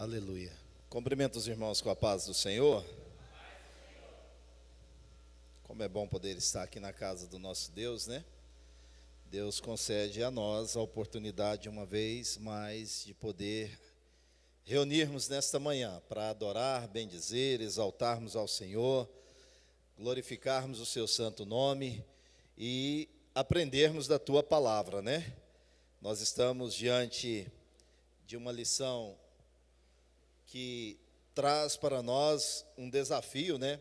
Aleluia. Cumprimento os irmãos com a paz do Senhor. Como é bom poder estar aqui na casa do nosso Deus, né? Deus concede a nós a oportunidade, uma vez mais, de poder reunirmos nesta manhã para adorar, bendizer, exaltarmos ao Senhor, glorificarmos o seu santo nome e aprendermos da tua palavra, né? Nós estamos diante de uma lição que traz para nós um desafio, né?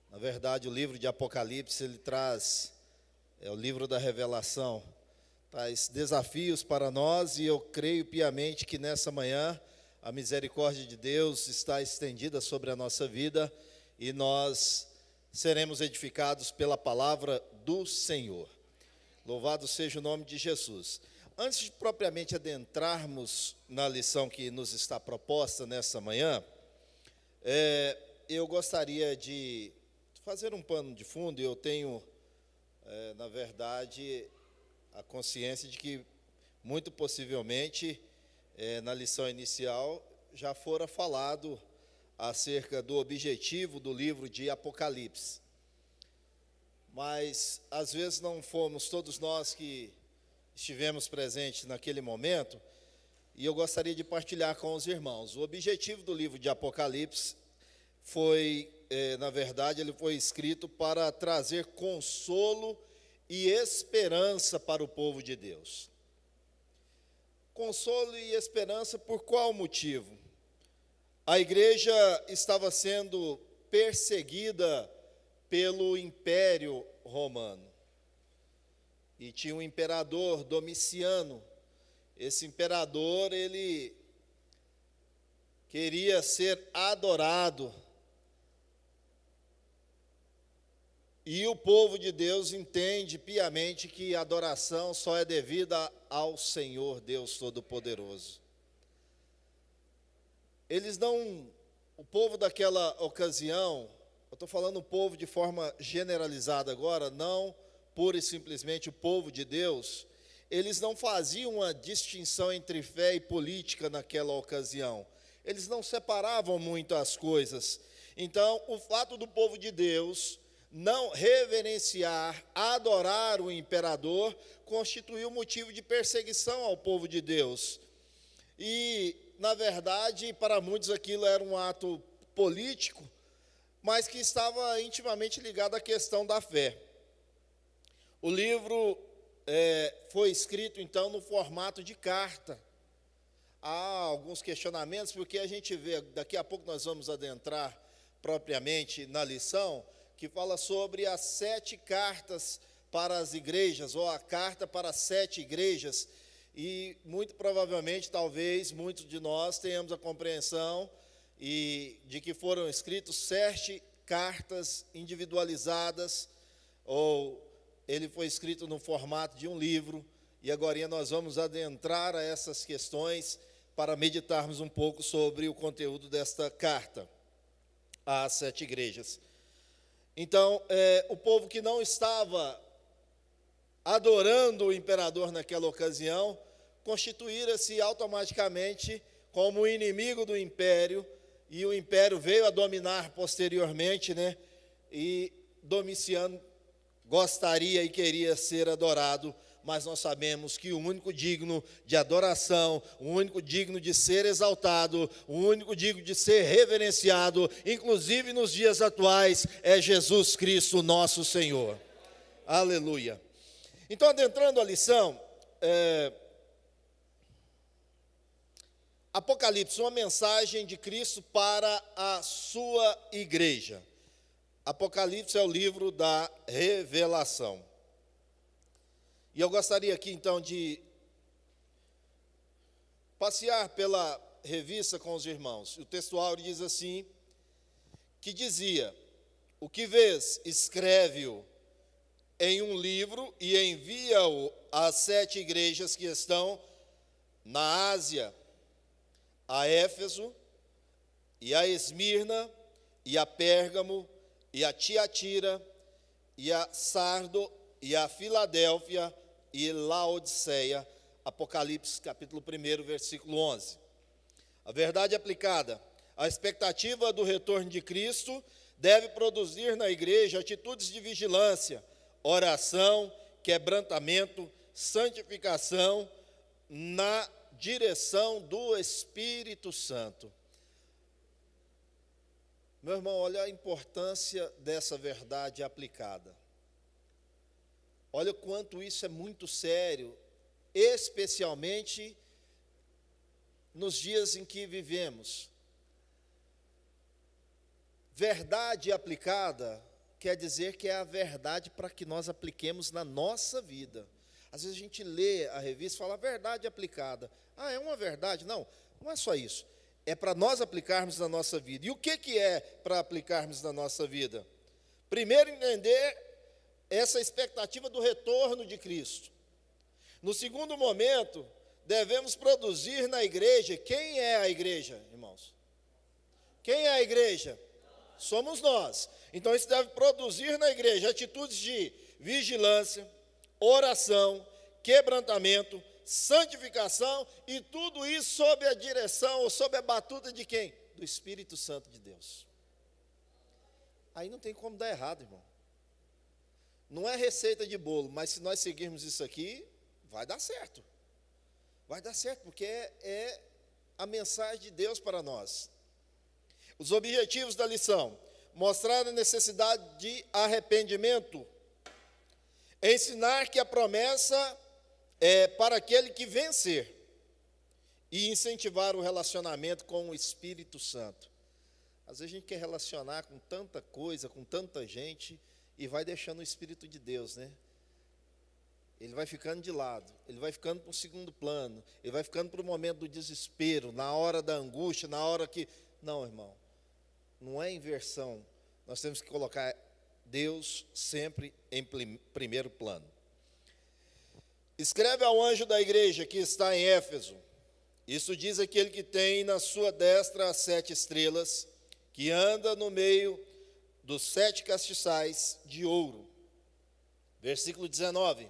Na verdade, o livro de Apocalipse, ele traz, o livro da revelação, traz desafios para nós, e eu creio piamente que nessa manhã a misericórdia de Deus está estendida sobre a nossa vida e nós seremos edificados pela palavra do Senhor. Louvado seja o nome de Jesus. Antes de propriamente adentrarmos na lição que nos está proposta nessa manhã, eu gostaria de fazer um pano de fundo. Eu tenho, na verdade, a consciência de que, muito possivelmente, na lição inicial, já fora falado acerca do objetivo do livro de Apocalipse. Mas, às vezes, não fomos todos nós que estivemos presentes naquele momento, e eu gostaria de partilhar com os irmãos. O objetivo do livro de Apocalipse foi, na verdade, ele foi escrito para trazer consolo e esperança para o povo de Deus. Consolo e esperança por qual motivo? A igreja estava sendo perseguida pelo Império Romano. E tinha um imperador, Domiciano. Esse imperador, ele queria ser adorado. E o povo de Deus entende piamente que a adoração só é devida ao Senhor Deus Todo-Poderoso. O povo daquela ocasião, eu estou falando o povo de forma generalizada agora, não pura e simplesmente o povo de Deus, eles não faziam uma distinção entre fé e política naquela ocasião. Eles não separavam muito as coisas. Então, o fato do povo de Deus não reverenciar, adorar o imperador, constituiu motivo de perseguição ao povo de Deus. E, na verdade, para muitos aquilo era um ato político, mas que estava intimamente ligado à questão da fé. O livro foi escrito, então, no formato de carta. Há alguns questionamentos, porque a gente vê, daqui a pouco nós vamos adentrar propriamente na lição, que fala sobre as 7 cartas para as igrejas, ou a carta para as 7 igrejas, e muito provavelmente, talvez, muitos de nós tenhamos a compreensão de que foram escritas 7 cartas individualizadas, ou ele foi escrito no formato de um livro, e agora nós vamos adentrar a essas questões para meditarmos um pouco sobre o conteúdo desta carta às 7 igrejas. Então, o povo que não estava adorando o imperador naquela ocasião, constituíra-se automaticamente como inimigo do império, e o império veio a dominar posteriormente, né? E Domiciano gostaria e queria ser adorado, mas nós sabemos que o único digno de adoração, o único digno de ser exaltado, o único digno de ser reverenciado, inclusive nos dias atuais, é Jesus Cristo, nosso Senhor. Aleluia. Então, adentrando a lição, Apocalipse, uma mensagem de Cristo para a sua igreja. Apocalipse é o livro da revelação. E eu gostaria aqui, então, de passear pela revista com os irmãos. O textual diz assim, que dizia: o que vês, escreve-o em um livro e envia-o às 7 igrejas que estão na Ásia, a Éfeso, e a Esmirna, e a Pérgamo, e a Tiatira, e a Sardo, e a Filadélfia, e Laodiceia. Apocalipse, capítulo 1, versículo 11. A verdade aplicada. A expectativa do retorno de Cristo deve produzir na igreja atitudes de vigilância, oração, quebrantamento, santificação na direção do Espírito Santo. Meu irmão, olha a importância dessa verdade aplicada. Olha o quanto isso é muito sério, especialmente nos dias em que vivemos. Verdade aplicada quer dizer que é a verdade para que nós apliquemos na nossa vida. Às vezes a gente lê a revista e fala verdade aplicada. Ah, é uma verdade? Não, não é só isso. É para nós aplicarmos na nossa vida. E o que é para aplicarmos na nossa vida? Primeiro, entender essa expectativa do retorno de Cristo. No segundo momento, devemos produzir na igreja. Quem é a igreja, irmãos? Quem é a igreja? Somos nós. Então, isso deve produzir na igreja atitudes de vigilância, oração, quebrantamento, santificação, e tudo isso sob a direção ou sob a batuta de quem? Do Espírito Santo de Deus. Aí não tem como dar errado, irmão. Não é receita de bolo, mas se nós seguirmos isso aqui, vai dar certo. Vai dar certo, porque é a mensagem de Deus para nós. Os objetivos da lição: mostrar a necessidade de arrependimento, ensinar que a promessa é para aquele que vencer, e incentivar o relacionamento com o Espírito Santo. Às vezes a gente quer relacionar com tanta coisa, com tanta gente, e vai deixando o Espírito de Deus, né? Ele vai ficando de lado, ele vai ficando para o segundo plano, ele vai ficando para o momento do desespero, na hora da angústia, na hora que... Não, irmão, não é inversão. Nós temos que colocar Deus sempre em primeiro plano. Escreve ao anjo da igreja que está em Éfeso: isso diz aquele que tem na sua destra as 7 estrelas, que anda no meio dos 7 castiçais de ouro. Versículo 19,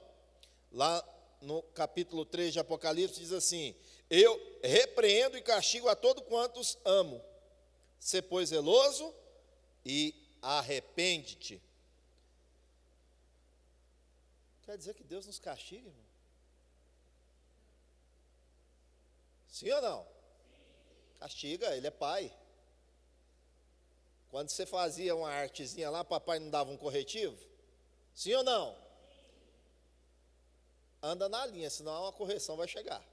lá no capítulo 3 de Apocalipse, diz assim: eu repreendo e castigo a todo quantos amo. Sê, pois, zeloso e arrepende-te. Quer dizer que Deus nos castiga, irmão? Sim ou não? Castiga, Ele é Pai. Quando você fazia uma artezinha lá, papai não dava um corretivo? Sim ou não? Anda na linha, senão a correção vai chegar.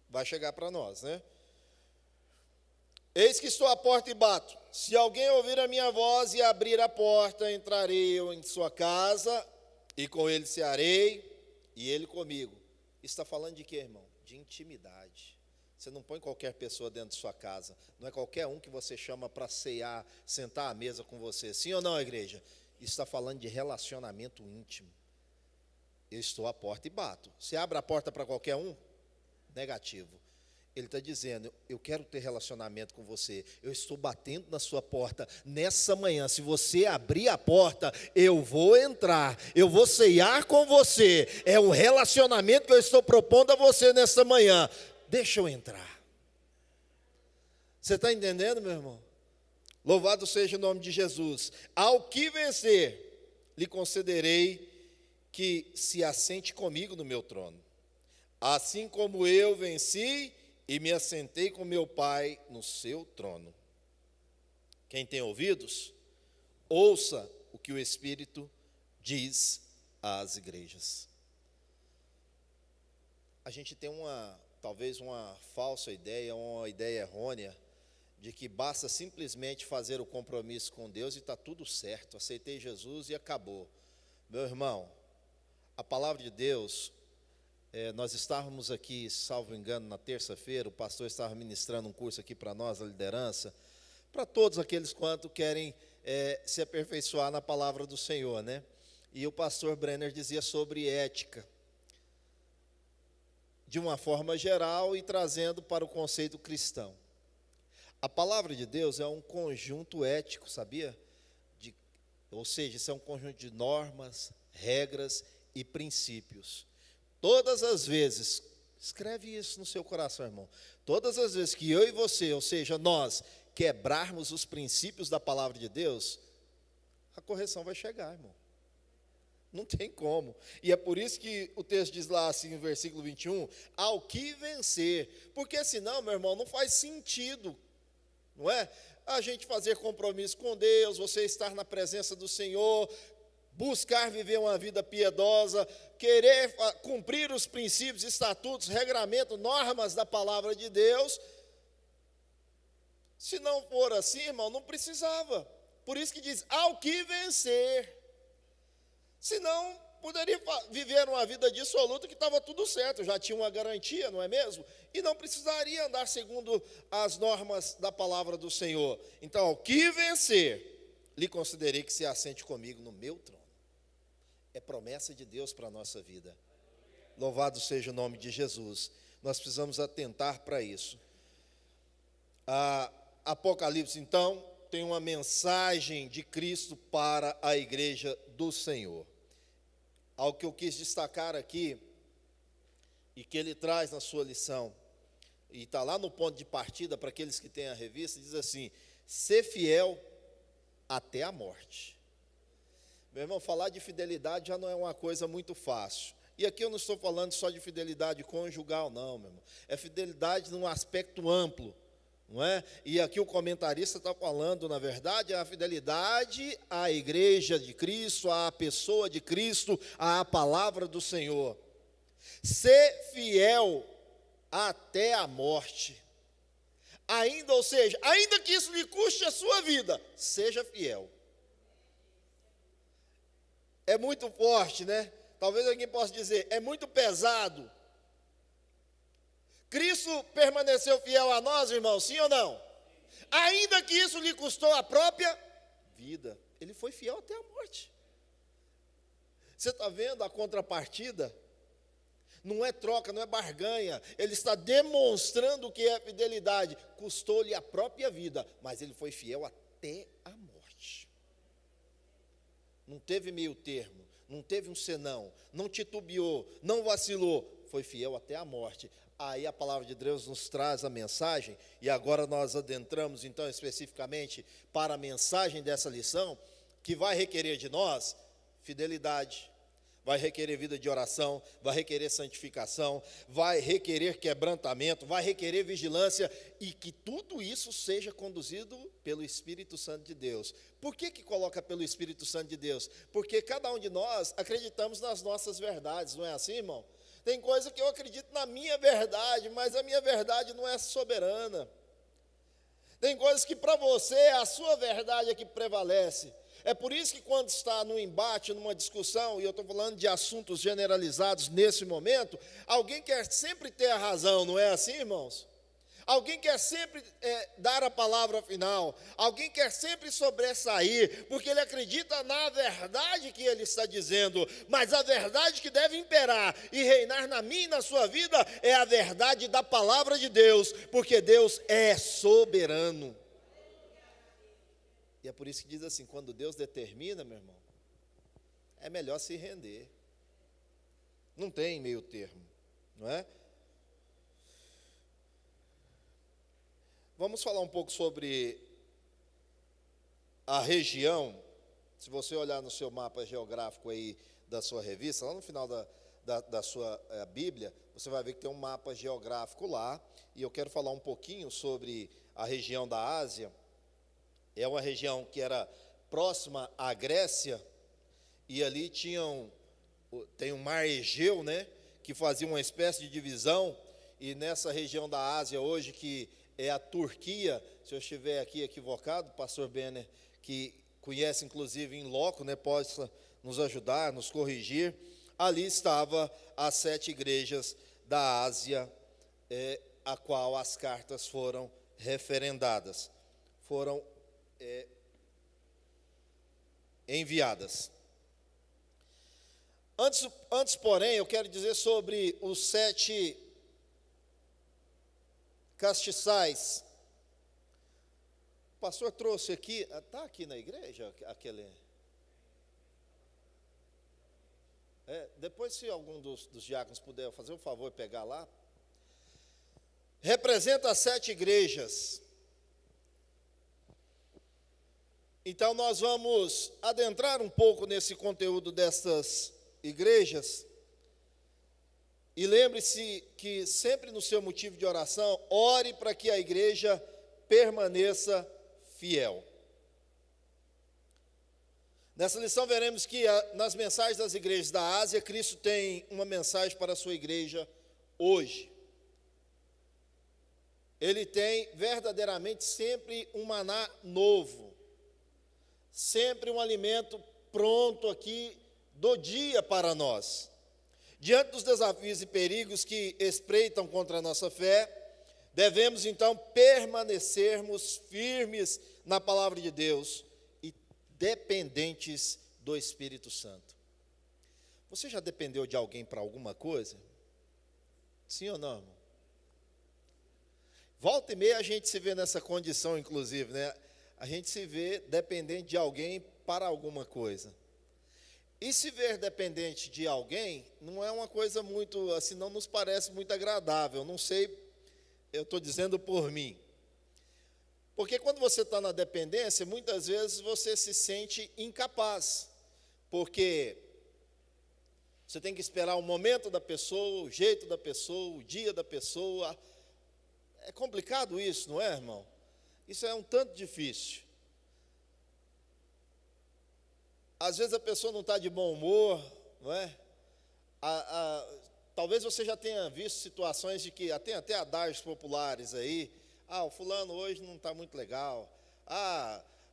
Vai chegar para nós, né? Eis que estou à porta e bato. Se alguém ouvir a minha voz e abrir a porta, entrarei eu em sua casa, e com ele cearei, e ele comigo. Está falando de quê, irmão? De intimidade. Você não põe qualquer pessoa dentro de sua casa. Não é qualquer um que você chama para cear, sentar à mesa com você. Sim ou não, igreja? Isso está falando de relacionamento íntimo. Eu estou à porta e bato. Você abre a porta para qualquer um? Negativo. Ele está dizendo: eu quero ter relacionamento com você. Eu estou batendo na sua porta nessa manhã. Se você abrir a porta, eu vou entrar. Eu vou ceiar com você. É um relacionamento que eu estou propondo a você nessa manhã. Deixa eu entrar. Você está entendendo, meu irmão? Louvado seja o nome de Jesus. Ao que vencer, lhe concederei que se assente comigo no meu trono, assim como eu venci e me assentei com meu Pai no seu trono. Quem tem ouvidos, ouça o que o Espírito diz às igrejas. A gente tem talvez uma falsa ideia, uma ideia errônea, de que basta simplesmente fazer o compromisso com Deus e está tudo certo. Aceitei Jesus e acabou. Meu irmão, a palavra de Deus... nós estávamos aqui, salvo engano, na terça-feira, o pastor estava ministrando um curso aqui para nós, a liderança, para todos aqueles quanto querem se aperfeiçoar na palavra do Senhor, né? E o pastor Brenner dizia sobre ética, de uma forma geral e trazendo para o conceito cristão. A palavra de Deus é um conjunto ético, sabia? Ou seja, isso é um conjunto de normas, regras e princípios. Todas as vezes, Escreve isso no seu coração, irmão. Todas as vezes que eu e você, ou seja, nós, quebrarmos os princípios da palavra de Deus, a correção vai chegar, irmão. Não tem como. E é por isso que o texto diz lá assim, no versículo 21, ao que vencer. Porque senão, meu irmão, não faz sentido, não é? A gente fazer compromisso com Deus, você estar na presença do Senhor, buscar viver uma vida piedosa, querer cumprir os princípios, estatutos, regramentos, normas da palavra de Deus. Se não for assim, irmão, não precisava. Por isso que diz, ao que vencer. Senão, poderia viver uma vida dissoluta que estava tudo certo, já tinha uma garantia, não é mesmo? E não precisaria andar segundo as normas da palavra do Senhor. Então, ao que vencer, lhe considerei que se assente comigo no meu trono. É promessa de Deus para a nossa vida. Louvado seja o nome de Jesus. Nós precisamos atentar para isso. Apocalipse, então, tem uma mensagem de Cristo para a igreja do Senhor. Algo que eu quis destacar aqui, e que ele traz na sua lição, e está lá no ponto de partida para aqueles que têm a revista, diz assim, ser fiel até a morte. Meu irmão, falar de fidelidade já não é uma coisa muito fácil. E aqui eu não estou falando só de fidelidade conjugal, não, meu irmão. É fidelidade num aspecto amplo, não é? E aqui o comentarista está falando, na verdade, a fidelidade à igreja de Cristo, à pessoa de Cristo, à palavra do Senhor. Ser fiel até a morte. Ainda, ou seja, ainda que isso lhe custe a sua vida, seja fiel. É muito forte, né? Talvez alguém possa dizer, é muito pesado. Cristo permaneceu fiel a nós, irmãos, sim ou não? Ainda que isso lhe custou a própria vida. Ele foi fiel até a morte. Você está vendo a contrapartida? Não é troca, não é barganha. Ele está demonstrando o que é fidelidade. Custou-lhe a própria vida, mas ele foi fiel até a morte. Não teve meio termo, não teve um senão, não titubeou, não vacilou, foi fiel até a morte. Aí a palavra de Deus nos traz a mensagem, e agora nós adentramos então especificamente para a mensagem dessa lição, que vai requerer de nós fidelidade, vai requerer vida de oração, vai requerer santificação, vai requerer quebrantamento, vai requerer vigilância, e que tudo isso seja conduzido pelo Espírito Santo de Deus. Por que coloca pelo Espírito Santo de Deus? Porque cada um de nós acreditamos nas nossas verdades, não é assim, irmão? Tem coisa que eu acredito na minha verdade, mas a minha verdade não é soberana. Tem coisas que para você a sua verdade é que prevalece. É por isso que quando está num embate, numa discussão, e eu estou falando de assuntos generalizados nesse momento, alguém quer sempre ter a razão, não é assim, irmãos? Alguém quer sempre dar a palavra final, alguém quer sempre sobressair, porque ele acredita na verdade que ele está dizendo, mas a verdade que deve imperar e reinar na minha e na sua vida é a verdade da palavra de Deus, porque Deus é soberano. E é por isso que diz assim, quando Deus determina, meu irmão, é melhor se render. Não tem meio termo, não é? Vamos falar um pouco sobre a região. Se você olhar no seu mapa geográfico aí da sua revista, lá no final da sua Bíblia, você vai ver que tem um mapa geográfico lá, e eu quero falar um pouquinho sobre a região da Ásia. É uma região que era próxima à Grécia, e ali tem um mar Egeu, né, que fazia uma espécie de divisão, e nessa região da Ásia hoje, que é a Turquia, se eu estiver aqui equivocado, pastor Benner, que conhece inclusive em loco, né, pode nos ajudar, nos corrigir, ali estava as 7 igrejas da Ásia, a qual as cartas foram referendadas, foram enviadas. Antes, porém, eu quero dizer sobre os 7 castiçais. O pastor trouxe aqui, está aqui na igreja aquele. Depois, se algum dos diáconos puder fazer o favor de pegar lá, representa as 7 igrejas. Então nós vamos adentrar um pouco nesse conteúdo destas igrejas. E lembre-se que sempre no seu motivo de oração, ore para que a igreja permaneça fiel. Nessa lição veremos que nas mensagens das igrejas da Ásia, Cristo tem uma mensagem para a sua igreja hoje. Ele tem verdadeiramente sempre um maná novo, sempre um alimento pronto aqui do dia para nós. Diante dos desafios e perigos que espreitam contra a nossa fé, devemos então permanecermos firmes na palavra de Deus e dependentes do Espírito Santo. Você já dependeu de alguém para alguma coisa? Sim ou não, irmão? Volta e meia a gente se vê nessa condição, inclusive, né? A gente se vê dependente de alguém para alguma coisa. E se ver dependente de alguém, não é uma coisa muito, assim, não nos parece muito agradável. Não sei, eu estou dizendo por mim. Porque quando você está na dependência, muitas vezes você se sente incapaz. Porque você tem que esperar o momento da pessoa, o jeito da pessoa, o dia da pessoa. É complicado isso, não é, irmão? Isso é um tanto difícil. Às vezes a pessoa não está de bom humor, não é? Talvez você já tenha visto situações de que, tem até adágios populares aí, o fulano hoje não está muito legal,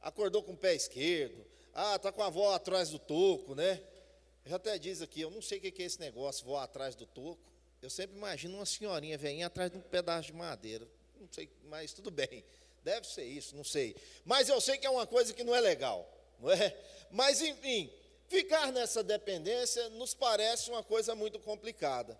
acordou com o pé esquerdo, está com a avó atrás do toco, né? Já até diz aqui, eu não sei o que é esse negócio, vó atrás do toco. Eu sempre imagino uma senhorinha velhinha atrás de um pedaço de madeira, não sei, mas tudo bem, deve ser isso, não sei. Mas eu sei que é uma coisa que não é legal, não é? Mas, enfim, ficar nessa dependência nos parece uma coisa muito complicada.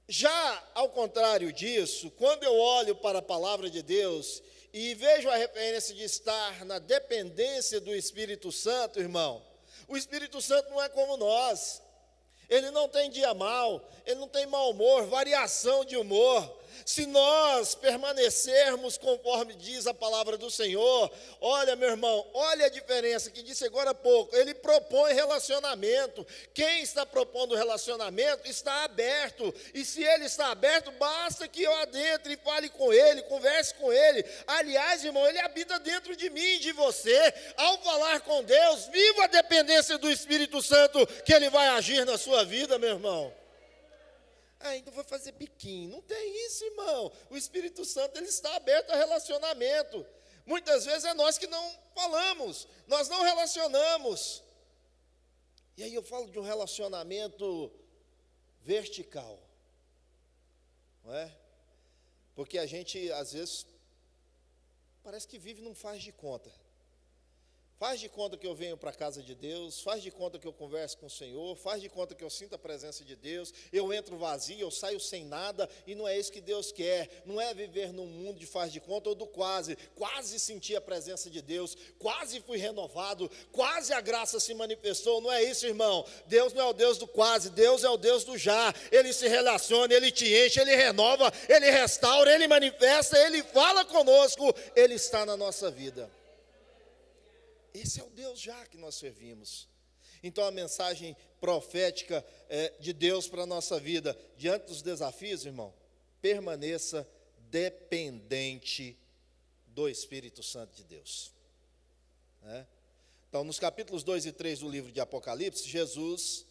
Já, ao contrário disso, quando eu olho para a palavra de Deus e vejo a referência de estar na dependência do Espírito Santo, irmão, o Espírito Santo não é como nós. Ele não tem dia mau, ele não tem mau humor, variação de humor. Se nós permanecermos conforme diz a palavra do Senhor, olha, meu irmão, olha a diferença que disse agora há pouco, ele propõe relacionamento. Quem está propondo relacionamento está aberto, e se ele está aberto, basta que eu adentre e fale com ele, converse com ele. Aliás, irmão, ele habita dentro de mim e de você. Ao falar com Deus, viva a dependência do Espírito Santo, que ele vai agir na sua vida, meu irmão. Então vou fazer biquinho. Não tem isso, irmão. O Espírito Santo, ele está aberto a relacionamento. Muitas vezes é nós que não falamos, nós não relacionamos. E aí eu falo de um relacionamento vertical, não é? Porque a gente, às vezes, parece que vive num faz de conta. Faz de conta que eu venho para a casa de Deus, faz de conta que eu converso com o Senhor, faz de conta que eu sinto a presença de Deus, eu entro vazio, eu saio sem nada, e não é isso que Deus quer. Não é viver num mundo de faz de conta ou do quase. Quase senti a presença de Deus, quase fui renovado, quase a graça se manifestou. Não é isso, irmão. Deus não é o Deus do quase, Deus é o Deus do já. Ele se relaciona, Ele te enche, Ele renova, Ele restaura, Ele manifesta, Ele fala conosco, Ele está na nossa vida. Esse é o Deus já que nós servimos. Então a mensagem profética de Deus para a nossa vida, diante dos desafios, irmão, permaneça dependente do Espírito Santo de Deus. Então, nos capítulos 2 e 3 do livro de Apocalipse, Jesus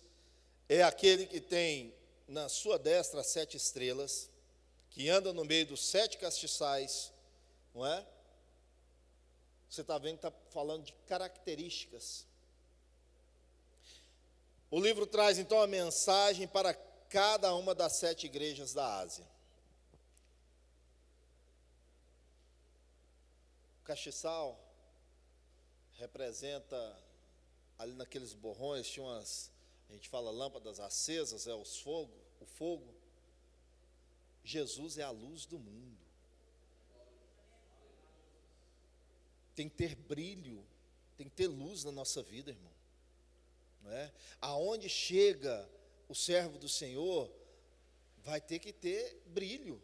é aquele que tem na sua destra as 7 estrelas, que anda no meio dos 7 castiçais, não é? Você está vendo que está falando de características. O livro traz então a mensagem para cada uma das 7 igrejas da Ásia. O castiçal representa, ali naqueles borrões, tinha umas, a gente fala lâmpadas acesas, o fogo. Jesus é a luz do mundo. Tem que ter brilho, tem que ter luz na nossa vida, irmão. Não é? Aonde chega o servo do Senhor, vai ter que ter brilho.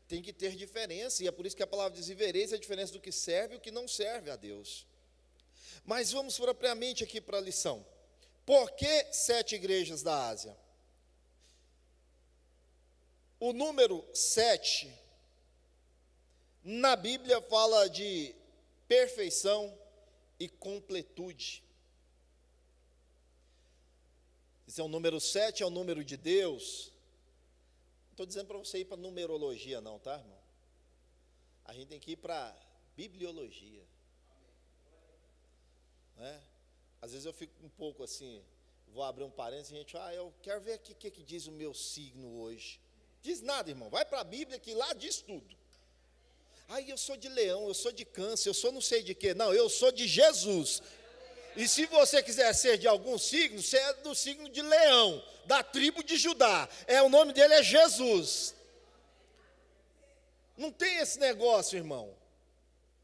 tem que ter diferença, e é por isso que a palavra diz: e vereis a diferença do que serve e o que não serve a Deus. Mas vamos propriamente aqui para a lição. Por que 7 igrejas da Ásia? O número 7, na Bíblia, fala de perfeição e completude. Esse é o número 7, é o número de Deus. Não estou dizendo para você ir para numerologia não, tá, irmão? A gente tem que ir para bibliologia. Né? Às vezes eu fico um pouco assim, vou abrir um parênteses e a gente, eu quero ver aqui o que diz o meu signo hoje. Diz nada, irmão, vai para a Bíblia que lá diz tudo. Eu sou de leão, eu sou de câncer, eu sou não sei de quê. Não, eu sou de Jesus. E se você quiser ser de algum signo, você é do signo de leão, da tribo de Judá. O nome dele é Jesus. Não tem esse negócio, irmão.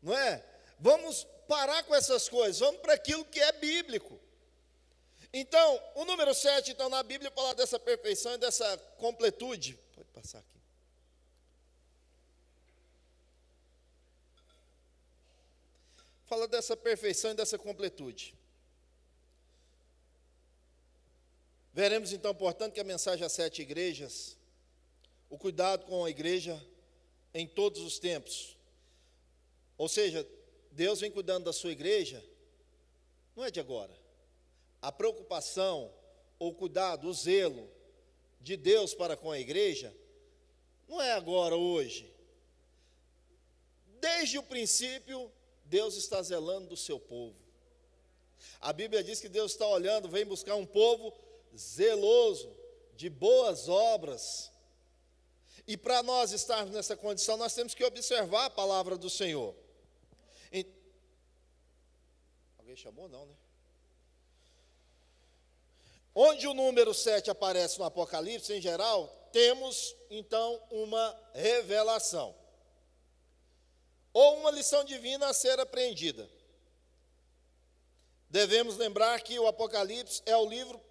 Não é? Vamos parar com essas coisas, vamos para aquilo que é bíblico. Então, o número 7, então, na Bíblia, fala dessa perfeição e dessa completude. Pode passar aqui. Fala dessa perfeição e dessa completude. Veremos então, portanto, que a mensagem às 7 igrejas, o cuidado com a igreja em todos os tempos. Ou seja, Deus vem cuidando da sua igreja, não é de agora. A preocupação, ou cuidado, o zelo de Deus para com a igreja, não é agora, hoje. Desde o princípio, Deus está zelando do seu povo. A Bíblia diz que Deus está olhando, vem buscar um povo zeloso, de boas obras. E para nós estarmos nessa condição, nós temos que observar a palavra do Senhor. Alguém chamou? Não, né? Onde o número 7 aparece no Apocalipse, em geral, temos, então, uma revelação. Ou uma lição divina a ser apreendida. Devemos lembrar que o Apocalipse é o livro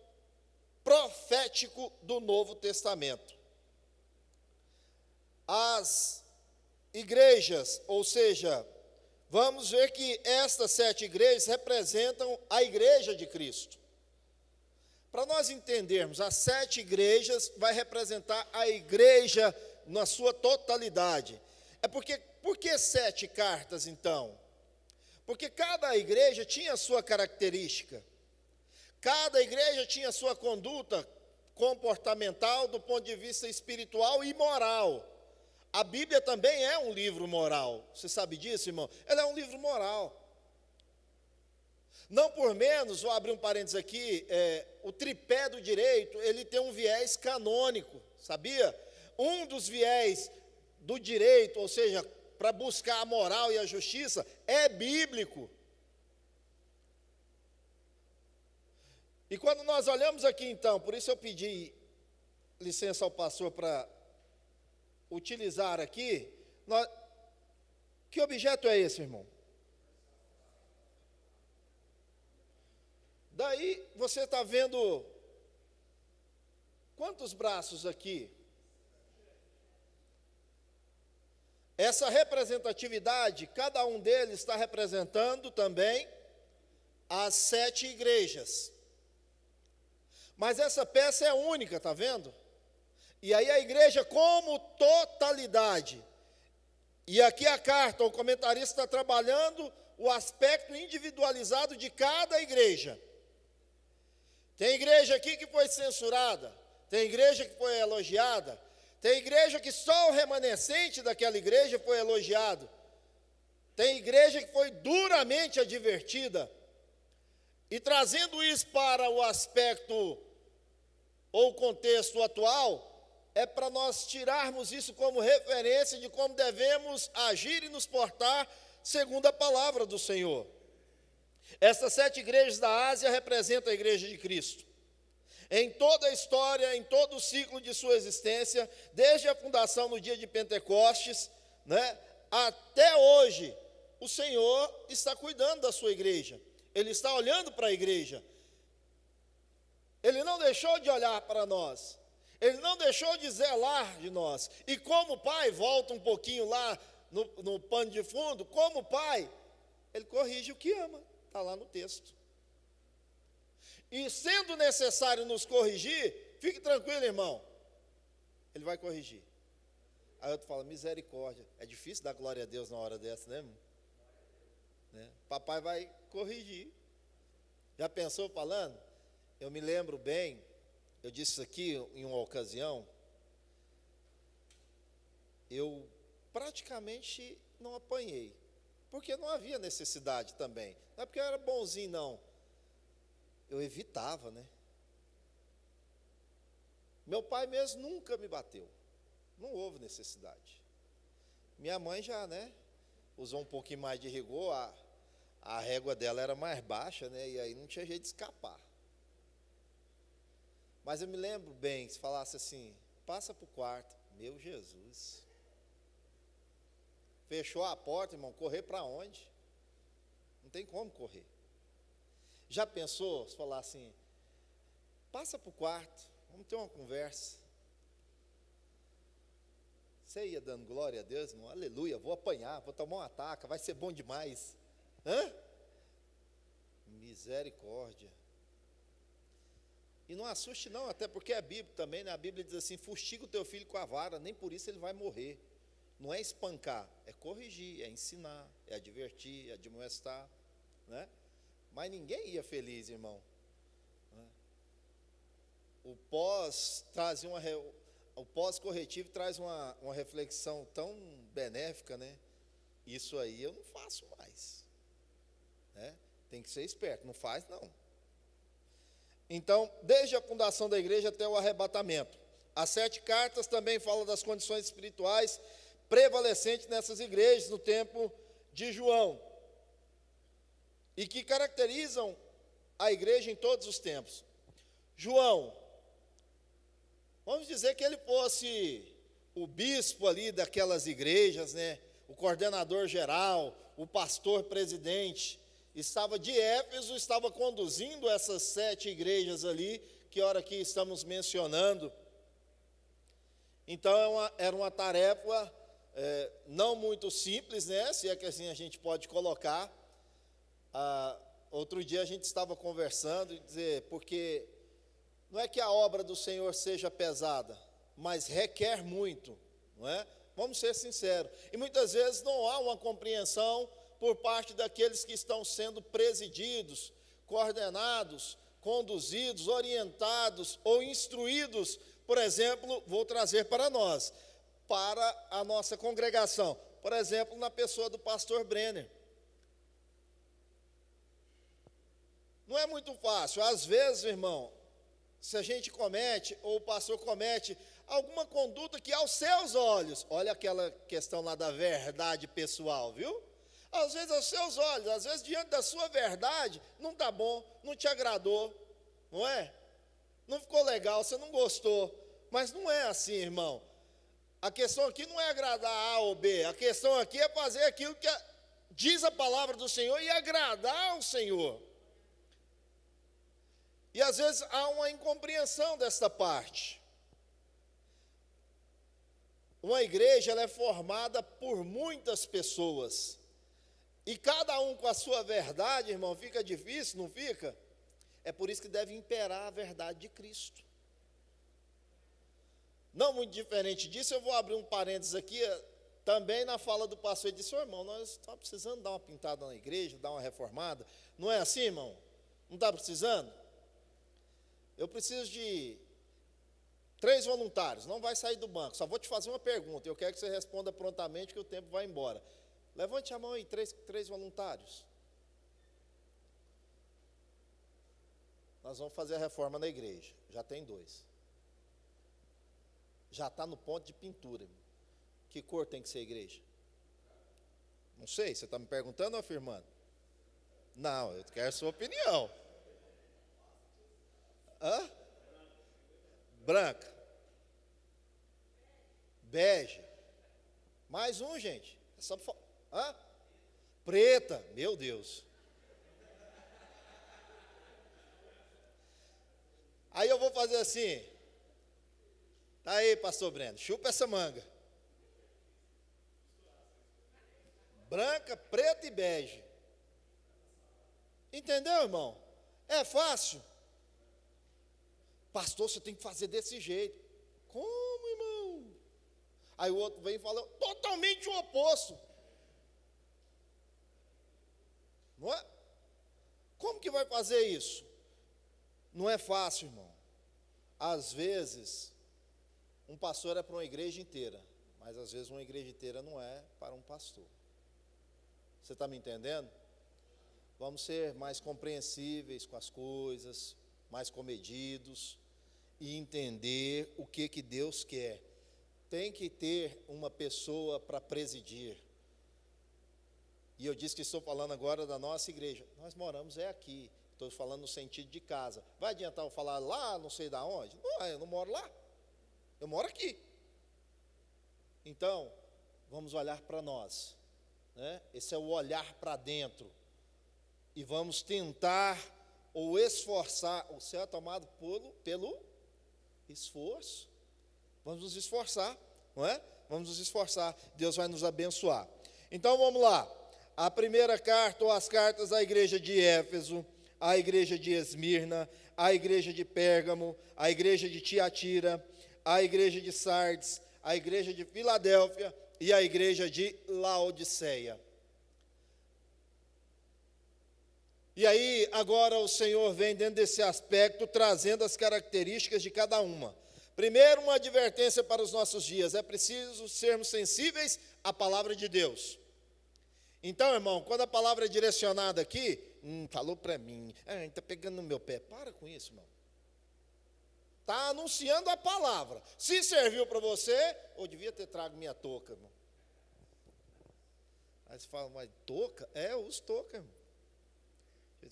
profético do Novo Testamento. As igrejas, ou seja, vamos ver que estas 7 igrejas representam a igreja de Cristo. Para nós entendermos, as 7 igrejas vai representar a igreja na sua totalidade. Por que 7 cartas, então? Porque cada igreja tinha a sua característica. Cada igreja tinha a sua conduta comportamental do ponto de vista espiritual e moral. A Bíblia também é um livro moral. Você sabe disso, irmão? Ela é um livro moral. Não por menos, vou abrir um parênteses aqui, o tripé do direito, ele tem um viés canônico, sabia? Um dos viés do direito, ou seja, para buscar a moral e a justiça, é bíblico. E quando nós olhamos aqui, então, por isso eu pedi licença ao pastor para utilizar aqui, que objeto é esse, irmão? Daí você está vendo quantos braços aqui? Essa representatividade, cada um deles está representando também as 7 igrejas. Mas essa peça é única, está vendo? E aí a igreja como totalidade. E aqui a carta, o comentarista está trabalhando o aspecto individualizado de cada igreja. Tem igreja aqui que foi censurada, tem igreja que foi elogiada, tem igreja que só o remanescente daquela igreja foi elogiado, tem igreja que foi duramente advertida. E trazendo isso para o aspecto ou contexto atual, é para nós tirarmos isso como referência de como devemos agir e nos portar segundo a palavra do Senhor. Essas 7 igrejas da Ásia representam a igreja de Cristo. Em toda a história, em todo o ciclo de sua existência, desde a fundação no dia de Pentecostes, até hoje, o Senhor está cuidando da sua igreja. Ele está olhando para a igreja. Ele não deixou de olhar para nós. Ele não deixou de zelar de nós. E como pai, volta um pouquinho lá no pano de fundo, como pai, ele corrige o que ama. Está lá no texto. E sendo necessário nos corrigir, fique tranquilo, irmão. Ele vai corrigir. Aí outro fala, misericórdia. É difícil dar glória a Deus na hora dessa, né, irmão? Né? Papai vai corrigir. Já pensou falando? Eu me lembro bem, eu disse isso aqui em uma ocasião, eu praticamente não apanhei, porque não havia necessidade também. Não é porque eu era bonzinho, não. Eu evitava, né? Meu pai mesmo nunca me bateu. Não houve necessidade. Minha mãe já, né? Usou um pouquinho mais de rigor, a régua dela era mais baixa, né? E aí não tinha jeito de escapar. Mas eu me lembro bem, se falasse assim, passa para o quarto. Meu Jesus. Fechou a porta, irmão, correr para onde? Não tem como correr. Já pensou, se falar assim, passa para o quarto, vamos ter uma conversa. Você ia dando glória a Deus, irmão, aleluia, vou apanhar, vou tomar uma taca, vai ser bom demais. Hã? Misericórdia. E não assuste não, até porque é Bíblia também, né? A Bíblia diz assim, fustiga o teu filho com a vara, nem por isso ele vai morrer. Não é espancar, é corrigir, é ensinar, é advertir, é admoestar, né? Mas ninguém ia feliz, irmão. O pós-corretivo traz uma reflexão tão benéfica, né? Isso aí eu não faço mais, né? Tem que ser esperto, não faz não. Então, desde a fundação da igreja até o arrebatamento, as 7 cartas também falam das condições espirituais prevalecentes nessas igrejas no tempo de João, e que caracterizam a igreja em todos os tempos. João, vamos dizer que ele fosse o bispo ali daquelas igrejas, né? O coordenador geral, o pastor presidente, estava de Éfeso, estava conduzindo essas 7 igrejas ali, que hora que estamos mencionando. Então era uma tarefa não muito simples, né? Se é que assim a gente pode colocar. Outro dia a gente estava conversando e dizer, porque não é que a obra do Senhor seja pesada, mas requer muito, não é? Vamos ser sinceros. E muitas vezes não há uma compreensão por parte daqueles que estão sendo presididos, coordenados, conduzidos, orientados ou instruídos. Por exemplo, vou trazer para nós, para a nossa congregação. Por exemplo, na pessoa do pastor Brenner. Não é muito fácil. Às vezes, irmão, se a gente comete, ou o pastor comete, alguma conduta que aos seus olhos, olha aquela questão lá da verdade pessoal, viu? Às vezes aos seus olhos, às vezes diante da sua verdade, não está bom, não te agradou, não é? Não ficou legal, você não gostou, mas não é assim, irmão. A questão aqui não é agradar A ou B, a questão aqui é fazer aquilo que diz a palavra do Senhor e agradar ao Senhor. E às vezes há uma incompreensão desta parte. Uma igreja ela é formada por muitas pessoas. E cada um com a sua verdade, irmão, fica difícil, não fica? É por isso que deve imperar a verdade de Cristo. Não muito diferente disso, eu vou abrir um parênteses aqui, também na fala do pastor, ele disse, irmão, nós estamos precisando dar uma pintada na igreja, dar uma reformada. Não é assim, irmão? Não está precisando? Eu preciso de 3 voluntários, não vai sair do banco, só vou te fazer uma pergunta, eu quero que você responda prontamente, que o tempo vai embora. Levante a mão aí, 3 voluntários. Nós vamos fazer a reforma na igreja, já tem 2. Já está no ponto de pintura. Que cor tem que ser a igreja? Não sei, você está me perguntando ou afirmando? Não, eu quero a sua opinião. Hã? Branca. Bege. Mais um, gente. É só... Hã? Preta. Meu Deus. Aí eu vou fazer assim. Tá aí, pastor Breno, chupa essa manga. Branca, preta e bege. Entendeu, irmão? É fácil. Pastor, você tem que fazer desse jeito. Como, irmão? Aí o outro vem e fala totalmente o oposto. Não é? Como que vai fazer isso? Não é fácil, irmão. Às vezes, um pastor é para uma igreja inteira, mas às vezes uma igreja inteira não é para um pastor. Você está me entendendo? Vamos ser mais compreensíveis com as coisas, mais comedidos e entender o que Deus quer. Tem que ter uma pessoa para presidir. E eu disse que estou falando agora da nossa igreja. Nós moramos aqui. Estou falando no sentido de casa. Vai adiantar eu falar lá, não sei da onde? Não, eu não moro lá. Eu moro aqui. Então, vamos olhar para nós, né? Esse é o olhar para dentro. E vamos tentar ou esforçar. O céu é tomado pelo esforço. Vamos nos esforçar, não é? Vamos nos esforçar. Deus vai nos abençoar. Então, vamos lá. A primeira carta, ou as cartas à igreja de Éfeso, à igreja de Esmirna, à igreja de Pérgamo, à igreja de Tiatira, à igreja de Sardes, à igreja de Filadélfia e à igreja de Laodiceia. E aí, agora o Senhor vem dentro desse aspecto, trazendo as características de cada uma. Primeiro, uma advertência para os nossos dias. É preciso sermos sensíveis à palavra de Deus. Então, irmão, quando a palavra é direcionada aqui, falou para mim, está pegando no meu pé. Para com isso, irmão. Está anunciando a palavra. Se serviu para você, eu devia ter trago minha touca, irmão. Aí você fala, mas touca? É, eu uso touca, irmão.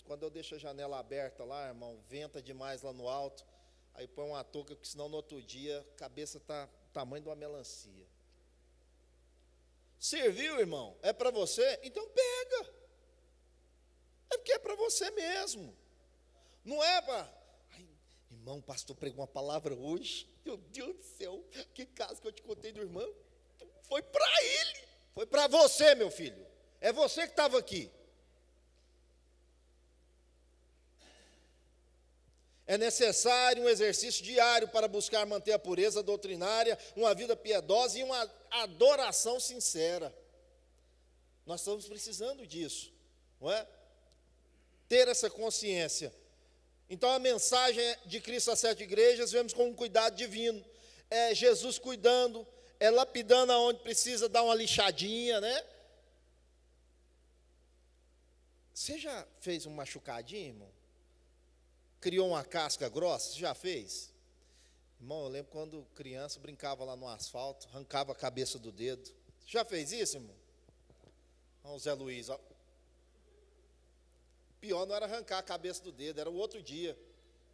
Quando eu deixo a janela aberta lá, irmão, venta demais lá no alto, aí põe uma touca, porque senão no outro dia a cabeça está tamanho de uma melancia. Serviu, irmão? É para você? Então pega. É porque é para você mesmo. Não é para... Irmão, o pastor pregou uma palavra hoje. Meu Deus do céu, que caso que eu te contei do irmão. Foi para ele. Foi para você, meu filho. É você que estava aqui. É necessário um exercício diário para buscar manter a pureza doutrinária, uma vida piedosa e uma adoração sincera. Nós estamos precisando disso, não é? Ter essa consciência. Então, a mensagem de Cristo às 7 igrejas, vemos com um cuidado divino. É Jesus cuidando, é lapidando aonde precisa dar uma lixadinha, né? Você já fez um machucadinho, irmão? Criou uma casca grossa? Você já fez? Irmão, eu lembro quando criança brincava lá no asfalto, arrancava a cabeça do dedo. Já fez isso, irmão? Olha o Zé Luiz, ó. Pior não era arrancar a cabeça do dedo, era o outro dia,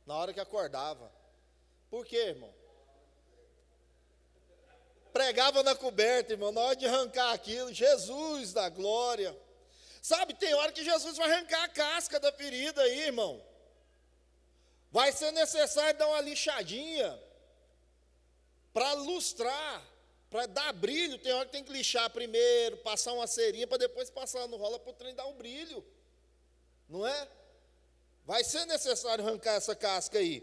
na hora que acordava. Por quê, irmão? Pregava na coberta, irmão, na hora de arrancar aquilo, Jesus da glória. Sabe, tem hora que Jesus vai arrancar a casca da ferida aí, irmão. Vai ser necessário dar uma lixadinha para lustrar, para dar brilho. Tem hora que tem que lixar primeiro, passar uma cerinha para depois passar no rola para o trem dar um brilho. Não é? Vai ser necessário arrancar essa casca aí.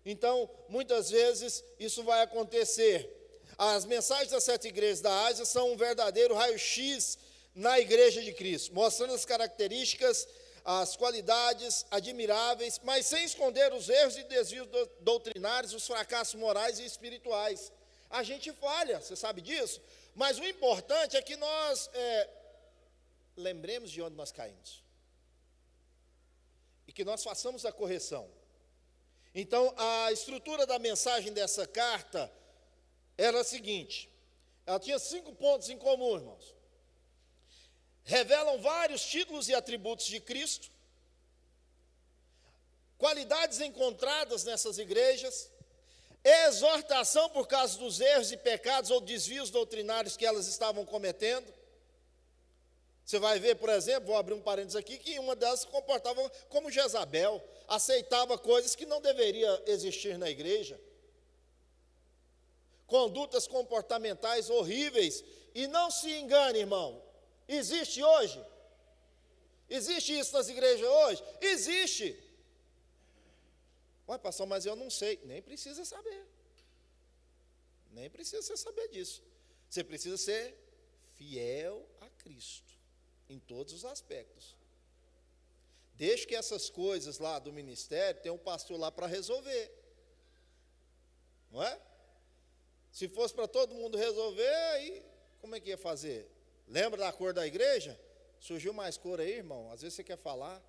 Então, muitas vezes, isso vai acontecer. As mensagens das 7 igrejas da Ásia são um verdadeiro raio-x na igreja de Cristo, mostrando as características, as qualidades admiráveis, mas sem esconder os erros e desvios doutrinários, os fracassos morais e espirituais. A gente falha, você sabe disso? Mas o importante é que nós lembremos de onde nós caímos. E que nós façamos a correção. Então, a estrutura da mensagem dessa carta era a seguinte. Ela tinha 5 pontos em comum, irmãos. Revelam vários títulos e atributos de Cristo, qualidades encontradas nessas igrejas, exortação por causa dos erros e pecados ou desvios doutrinários que elas estavam cometendo. Você vai ver, por exemplo, vou abrir um parênteses aqui, que uma delas se comportava como Jezabel, aceitava coisas que não deveriam existir na igreja. condutas comportamentais horríveis. E não se engane, irmão, existe hoje? Existe isso nas igrejas hoje? Existe. Ué, pastor, mas eu não sei. Nem precisa saber. Nem precisa você saber disso. Você precisa ser fiel a Cristo, em todos os aspectos. Deixe que essas coisas lá do ministério, tem um pastor lá para resolver. Não é? Se fosse para todo mundo resolver, aí como é que ia fazer? Lembra da cor da igreja? Surgiu mais cor aí, irmão? Às vezes você quer falar,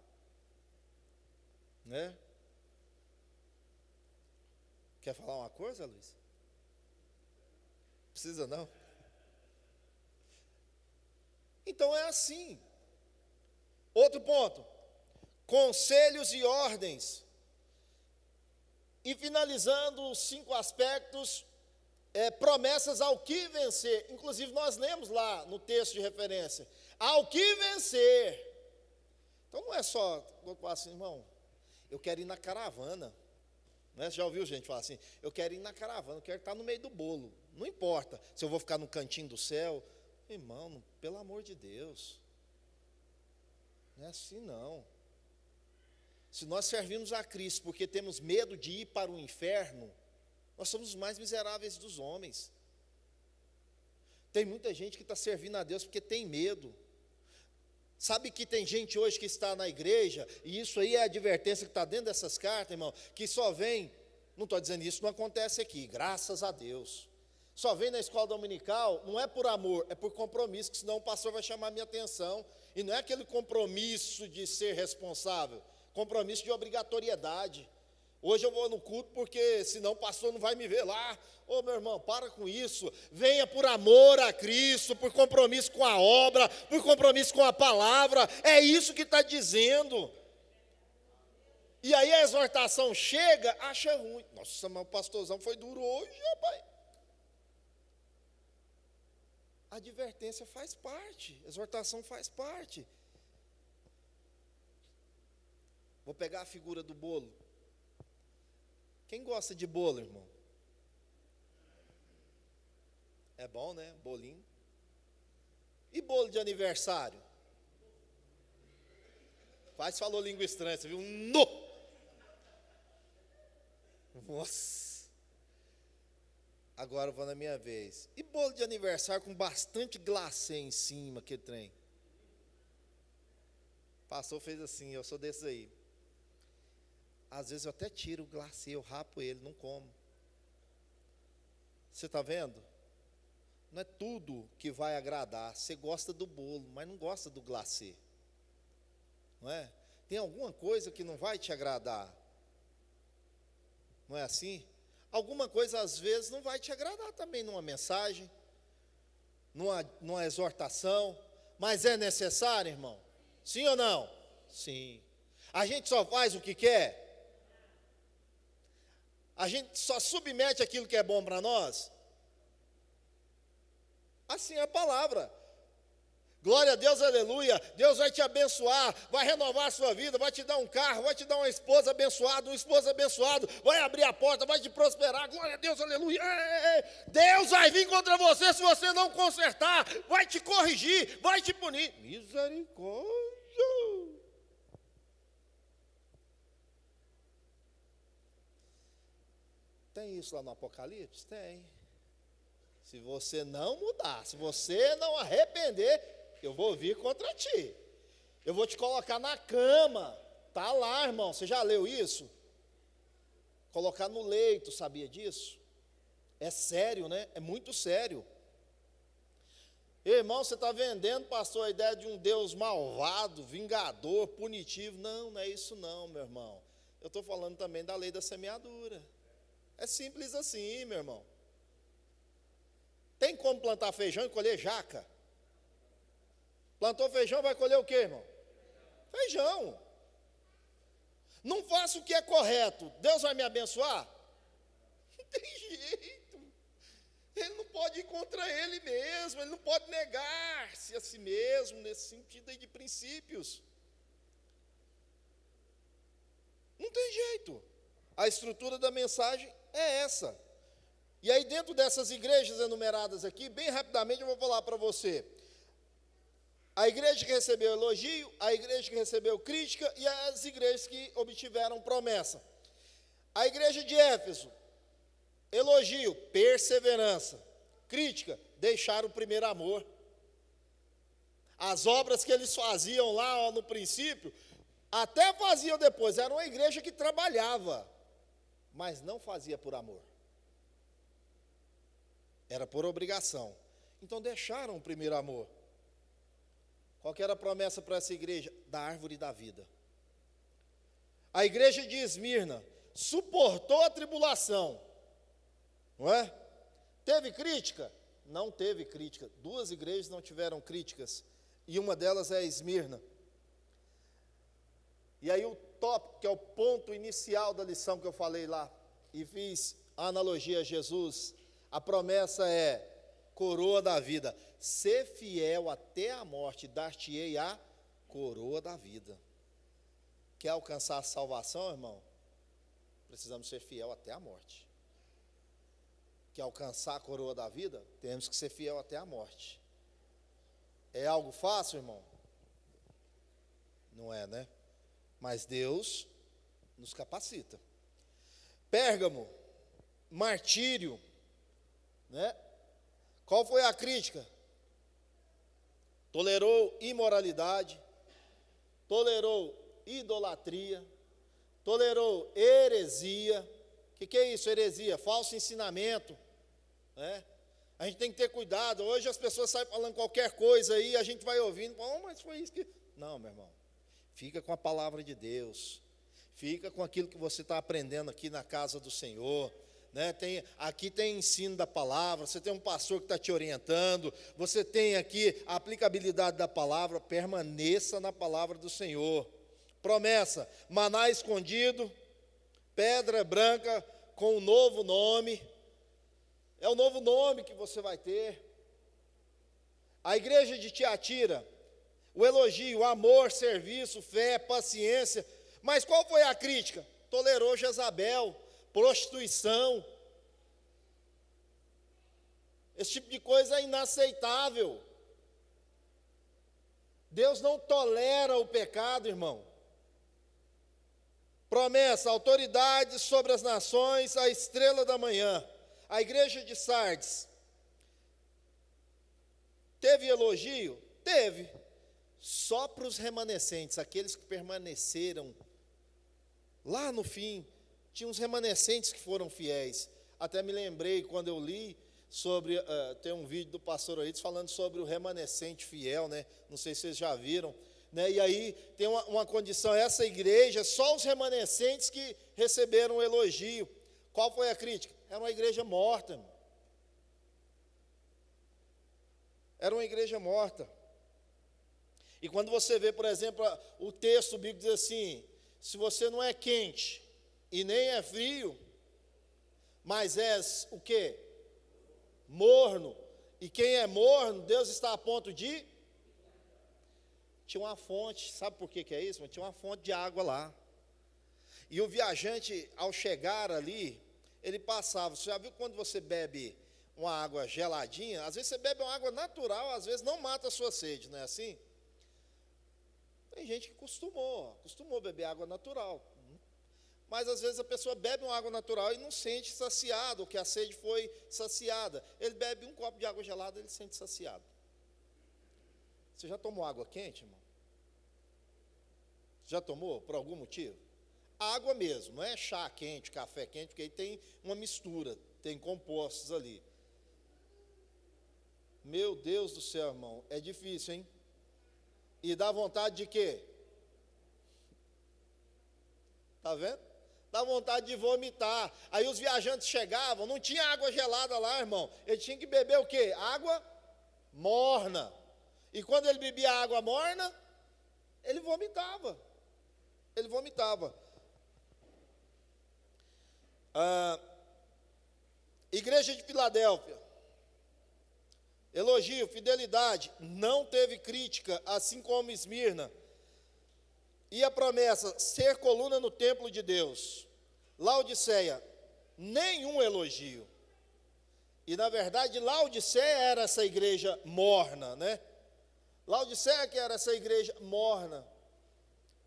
né? Quer falar uma coisa, Luiz? Precisa não? Então é assim. Outro ponto. Conselhos e ordens. E finalizando os 5 aspectos, promessas ao que vencer. Inclusive nós lemos lá no texto de referência. Ao que vencer. Então não é só, vou falar assim, irmão, eu quero ir na caravana. Né? Você já ouviu gente falar assim, eu quero ir na caravana, eu quero estar no meio do bolo. Não importa se eu vou ficar no cantinho do céu. Irmão, pelo amor de Deus. Não é assim não. Se nós servimos a Cristo porque temos medo de ir para o inferno, nós somos os mais miseráveis dos homens. Tem muita gente que está servindo a Deus porque tem medo. Sabe que tem gente hoje que está na igreja, e isso aí é a advertência que está dentro dessas cartas, irmão, que só vem, não estou dizendo isso, não acontece aqui, graças a Deus. Só vem na escola dominical, não é por amor, é por compromisso, que senão o pastor vai chamar a minha atenção. E não é aquele compromisso de ser responsável, compromisso de obrigatoriedade. Hoje eu vou no culto porque senão o pastor não vai me ver lá. Ô meu irmão, para com isso. Venha por amor a Cristo, por compromisso com a obra, por compromisso com a palavra. É isso que está dizendo. E aí a exortação chega, acha ruim. Nossa, mas o pastorzão foi duro hoje, rapaz. A advertência faz parte, a exortação faz parte. Vou pegar a figura do bolo. Quem gosta de bolo, irmão? É bom, né? Bolinho. E bolo de aniversário? Quase falou língua estranha, você viu? No! Nossa! Agora eu vou na minha vez. E bolo de aniversário com bastante glacê em cima, aquele trem? O pastor fez assim, eu sou desses aí. Às vezes eu até tiro o glacê, eu rapo ele, não como. Você está vendo? Não é tudo que vai agradar. Você gosta do bolo, mas não gosta do glacê. Não é? Tem alguma coisa que não vai te agradar. Não é assim? Alguma coisa às vezes não vai te agradar também numa mensagem, numa exortação. Mas é necessário, irmão? Sim ou não? Sim. A gente só faz o que quer? A gente só submete aquilo que é bom para nós? Assim é a palavra. Glória a Deus, aleluia. Deus vai te abençoar, vai renovar a sua vida, vai te dar um carro, vai te dar uma esposa abençoada, um esposo abençoado, vai abrir a porta, vai te prosperar. Glória a Deus, aleluia. Deus vai vir contra você se você não consertar, vai te corrigir, vai te punir. Misericórdia. Tem isso lá no Apocalipse? Tem. Se você não mudar, se você não arrepender, eu vou vir contra ti. Eu vou te colocar na cama. Está lá, irmão. Você já leu isso? Colocar no leito, sabia disso? É sério, né? É muito sério. Irmão, você está vendendo, pastor, a ideia de um Deus malvado, vingador, punitivo. Não, não é isso não, meu irmão. Eu estou falando também da lei da semeadura. É simples assim, meu irmão. Tem como plantar feijão e colher jaca? Plantou feijão, vai colher o quê, irmão? Feijão. Não faço o que é correto, Deus vai me abençoar? Não tem jeito. Ele não pode ir contra ele mesmo, ele não pode negar-se a si mesmo, nesse sentido aí de princípios. Não tem jeito. A estrutura da mensagem é essa. E aí, dentro dessas igrejas enumeradas aqui, bem rapidamente eu vou falar para você. A igreja que recebeu elogio, a igreja que recebeu crítica e as igrejas que obtiveram promessa. A igreja de Éfeso, elogio, perseverança. Crítica, deixar o primeiro amor. As obras que eles faziam lá no princípio, até faziam depois. Era uma igreja que trabalhava, mas não fazia por amor. Era por obrigação. Então deixaram o primeiro amor. Qual que era a promessa para essa igreja? Da árvore da vida. A igreja de Esmirna suportou a tribulação, não é? Teve crítica? Não teve crítica. 2 igrejas não tiveram críticas, e uma delas é a Esmirna. E aí o tópico, que é o ponto inicial da lição que eu falei lá, e fiz a analogia a Jesus, a promessa é coroa da vida. Ser fiel até a morte, dar-te-ei a coroa da vida. Quer alcançar a salvação, irmão? Precisamos ser fiel até a morte. Quer alcançar a coroa da vida? Temos que ser fiel até a morte. É algo fácil, irmão? Não é, né? Mas Deus nos capacita. Pérgamo, martírio, né? Qual foi a crítica? Tolerou imoralidade, tolerou idolatria, tolerou heresia. O que é isso, heresia? Falso ensinamento, né? A gente tem que ter cuidado. Hoje as pessoas saem falando qualquer coisa aí, a gente vai ouvindo, mas foi isso que... Não, meu irmão, fica com a palavra de Deus, fica com aquilo que você está aprendendo aqui na casa do Senhor, né? Aqui tem ensino da palavra, você tem um pastor que está te orientando, você tem aqui a aplicabilidade da palavra, permaneça na palavra do Senhor. Promessa, maná escondido, pedra branca com um novo nome, é o novo nome que você vai ter. A igreja de Tiatira, o elogio, amor, serviço, fé, paciência, mas qual foi a crítica? Tolerou Jezabel, prostituição. Esse tipo de coisa é inaceitável. Deus não tolera o pecado, irmão. Promessa, autoridade sobre as nações, a estrela da manhã. A igreja de Sardes teve elogio? Teve. Só para os remanescentes, aqueles que permaneceram lá no fim. Tinha uns remanescentes que foram fiéis. Até me lembrei quando eu li sobre, tem um vídeo do pastor Aídes falando sobre o remanescente fiel, né? Não sei se vocês já viram, né? E aí tem uma condição, essa igreja, só os remanescentes que receberam o elogio. Qual foi a crítica? Era uma igreja morta, irmão. Era uma igreja morta. E quando você vê, por exemplo, o texto bíblico diz assim: se você não é quente e nem é frio, mas és o quê? Morno. E quem é morno, Deus está a ponto de... Tinha uma fonte, sabe por que é isso? Tinha uma fonte de água lá. E o viajante, ao chegar ali, ele passava. Você já viu quando você bebe uma água geladinha? Às vezes você bebe uma água natural, às vezes não mata a sua sede, não é assim? Tem gente que costumou beber água natural. Mas às vezes a pessoa bebe uma água natural e não sente saciado, ou que a sede foi saciada. Ele bebe um copo de água gelada, ele sente saciado. Você já tomou água quente, irmão? Já tomou, por algum motivo? Água mesmo, não é chá quente, café quente, porque aí tem uma mistura, tem compostos ali. Meu Deus do céu, irmão, é difícil, hein? E dá vontade de quê? Está vendo? Dá vontade de vomitar. Aí os viajantes chegavam, não tinha água gelada lá, irmão. Ele tinha que beber o quê? Água morna. E quando ele bebia água morna, ele vomitava. Ele vomitava. Igreja de Filadélfia. Elogio, fidelidade, não teve crítica, assim como Esmirna. E a promessa, ser coluna no templo de Deus. Laodiceia, nenhum elogio. E na verdade Laodiceia era essa igreja morna, né? Laodiceia que era essa igreja morna.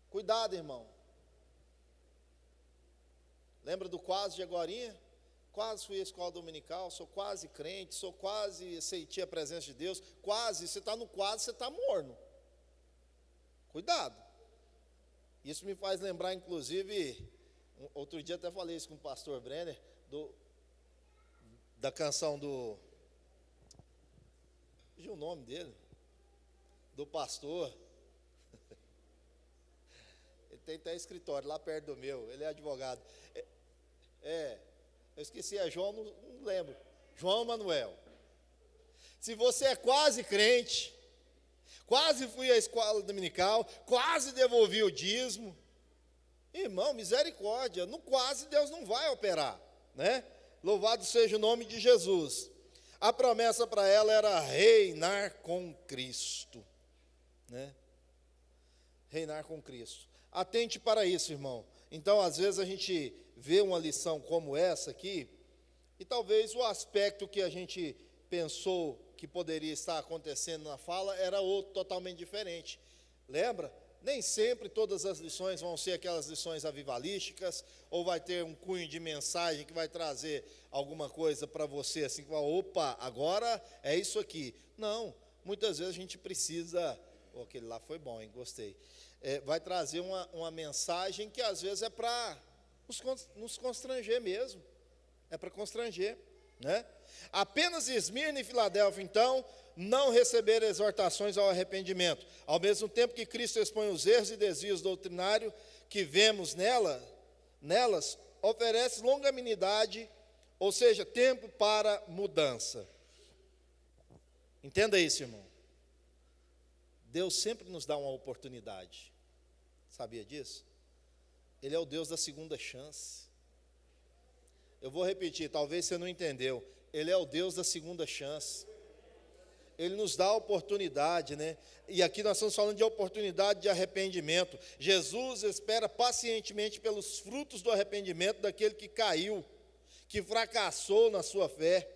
Cuidado, irmão. Lembra do quase de agorinha? Quase fui à escola dominical, sou quase crente, sou quase aceitei a presença de Deus. Quase, você está no quase, você está morno. Cuidado. Isso me faz lembrar, inclusive, outro dia até falei isso com o pastor Brenner, da canção do... Fugiu o nome dele? Do pastor. Ele tem até escritório lá perto do meu, ele é advogado. Eu esqueci, é João, não lembro. João Manuel. Se você é quase crente, quase fui à escola dominical, quase devolvi o dízimo, irmão, misericórdia, no quase Deus não vai operar, né? Louvado seja o nome de Jesus. A promessa para ela era reinar com Cristo, né? Reinar com Cristo. Atente para isso, irmão. Então, às vezes a gente vê uma lição como essa aqui, e talvez o aspecto que a gente pensou que poderia estar acontecendo na fala era outro, totalmente diferente. Lembra? Nem sempre todas as lições vão ser aquelas lições avivalísticas, ou vai ter um cunho de mensagem que vai trazer alguma coisa para você, assim, que vai, opa, agora é isso aqui. Não, muitas vezes a gente precisa, aquele lá foi bom, hein, gostei. Vai trazer uma mensagem que às vezes é para nos constranger mesmo, é para constranger, né? Apenas Esmirna e Filadélfia, então, não receberam exortações ao arrependimento, ao mesmo tempo que Cristo expõe os erros e desvios doutrinários que vemos nelas, oferece longanimidade, ou seja, tempo para mudança. Entenda isso, irmão. Deus sempre nos dá uma oportunidade. Sabia disso? Ele é o Deus da segunda chance. Eu vou repetir, talvez você não entendeu. Ele é o Deus da segunda chance. Ele nos dá a oportunidade, né? E aqui nós estamos falando de oportunidade de arrependimento. Jesus espera pacientemente pelos frutos do arrependimento daquele que caiu, que fracassou na sua fé.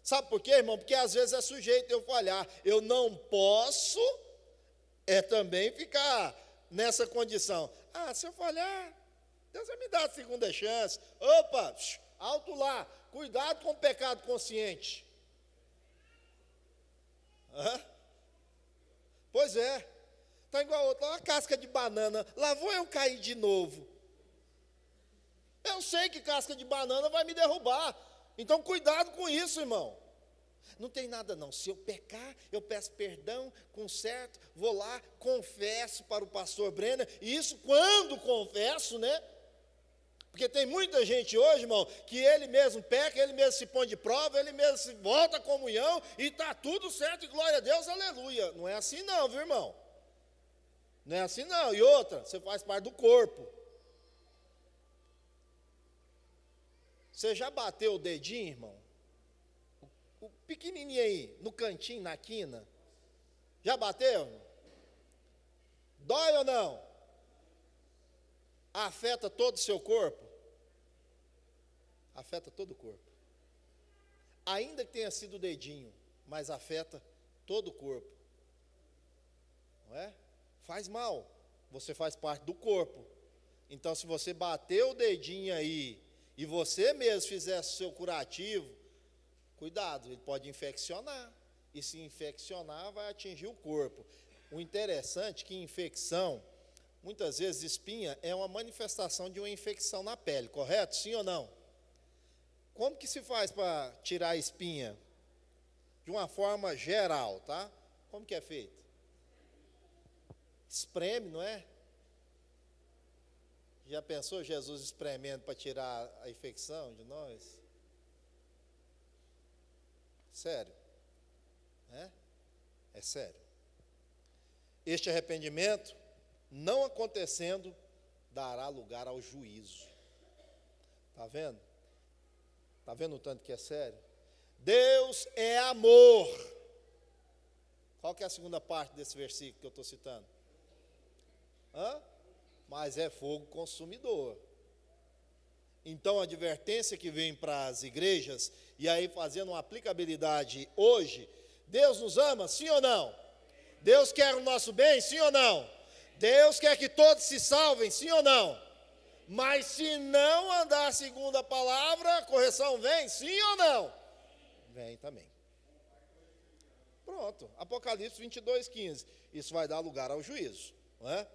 Sabe por quê, irmão? Porque às vezes é sujeito eu falhar. Eu não posso também ficar nessa condição. Se eu falhar, Deus vai me dar a segunda chance. Opa, alto lá, cuidado com o pecado consciente. Pois é, está igual outra, uma casca de banana, lá vou eu cair de novo. Eu sei que casca de banana vai me derrubar, então cuidado com isso, irmão. Não tem nada não, se eu pecar, eu peço perdão, conserto, vou lá, confesso para o pastor Brenner, e isso quando confesso, né? Porque tem muita gente hoje, irmão, que ele mesmo peca, ele mesmo se põe de prova, ele mesmo se volta à comunhão, e está tudo certo, e glória a Deus, aleluia. Não é assim não, viu, irmão? Não é assim não. E outra, você faz parte do corpo. Você já bateu o dedinho, irmão? O pequenininho aí, no cantinho, na quina. Já bateu? Dói ou não? Afeta todo o seu corpo? Afeta todo o corpo. Ainda que tenha sido o dedinho, mas afeta todo o corpo. Não é? Faz mal. Você faz parte do corpo. Então, se você bater o dedinho aí, e você mesmo fizesse o seu curativo, cuidado, ele pode infeccionar. E se infeccionar, vai atingir o corpo. O interessante é que infecção, muitas vezes espinha, é uma manifestação de uma infecção na pele, correto? Sim ou não? Como que se faz para tirar a espinha? De uma forma geral, tá? Como que é feito? Espreme, não é? Já pensou Jesus espremendo para tirar a infecção de nós? Sério, né? É sério. Este arrependimento, não acontecendo, dará lugar ao juízo. Está vendo? Está vendo o tanto que é sério? Deus é amor. Qual que é a segunda parte desse versículo que eu estou citando? Mas é fogo consumidor. Então a advertência que vem para as igrejas E aí, fazendo uma aplicabilidade hoje, Deus nos ama, sim ou não? Deus quer o nosso bem, sim ou não? Deus quer que todos se salvem, sim ou não? Mas se não andar segundo a palavra, a correção vem, sim ou não? Vem também. Pronto, Apocalipse 22:15. Isso vai dar lugar ao juízo, não é?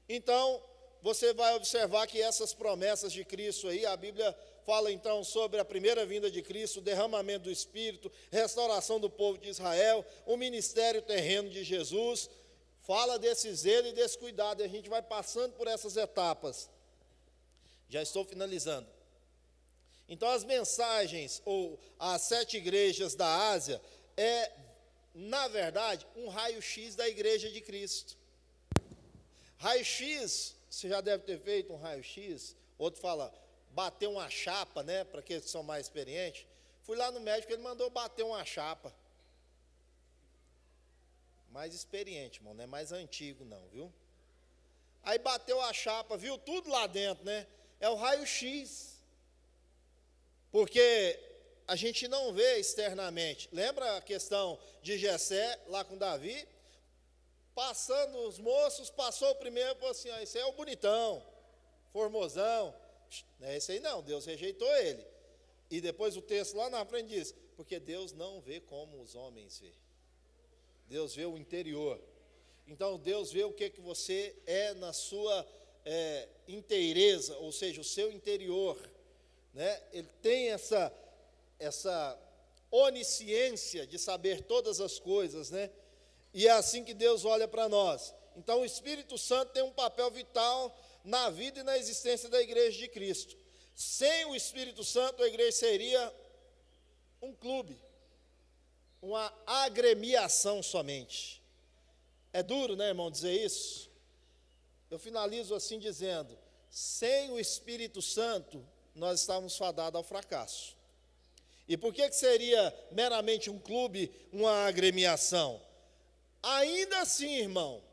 Então, você vai observar que essas promessas de Cristo aí, a Bíblia fala então sobre a primeira vinda de Cristo, o derramamento do Espírito, restauração do povo de Israel, o ministério terreno de Jesus, fala desse zelo e desse cuidado, e a gente vai passando por essas etapas. Já estou finalizando. Então, as mensagens, ou as 7 igrejas da Ásia, é, na verdade, um raio-x da igreja de Cristo. Raio-x, você já deve ter feito um raio-x, outro fala, bater uma chapa, né, para aqueles que são mais experientes. Fui lá no médico, ele mandou bater uma chapa. Mais experiente, irmão, não é mais antigo não, viu? Aí bateu a chapa, viu tudo lá dentro, né? É o raio-x. Porque a gente não vê externamente. Lembra a questão de Jessé, lá com Davi? Passando os moços, passou o primeiro e falou assim, esse aí é o bonitão, formosão. Não é esse aí não, Deus rejeitou ele. E depois o texto lá na frente diz, porque Deus não vê como os homens vê. Deus vê o interior. Então Deus vê o que você é na sua inteireza, ou seja, o seu interior. Né? Ele tem essa onisciência de saber todas as coisas, né? E é assim que Deus olha para nós. Então o Espírito Santo tem um papel vital na vida e na existência da igreja de Cristo. Sem o Espírito Santo, a igreja seria um clube, uma agremiação somente. É duro, né, irmão, dizer isso? Eu finalizo assim dizendo, sem o Espírito Santo, nós estávamos fadados ao fracasso. E por que seria meramente um clube, uma agremiação? Ainda assim, irmão,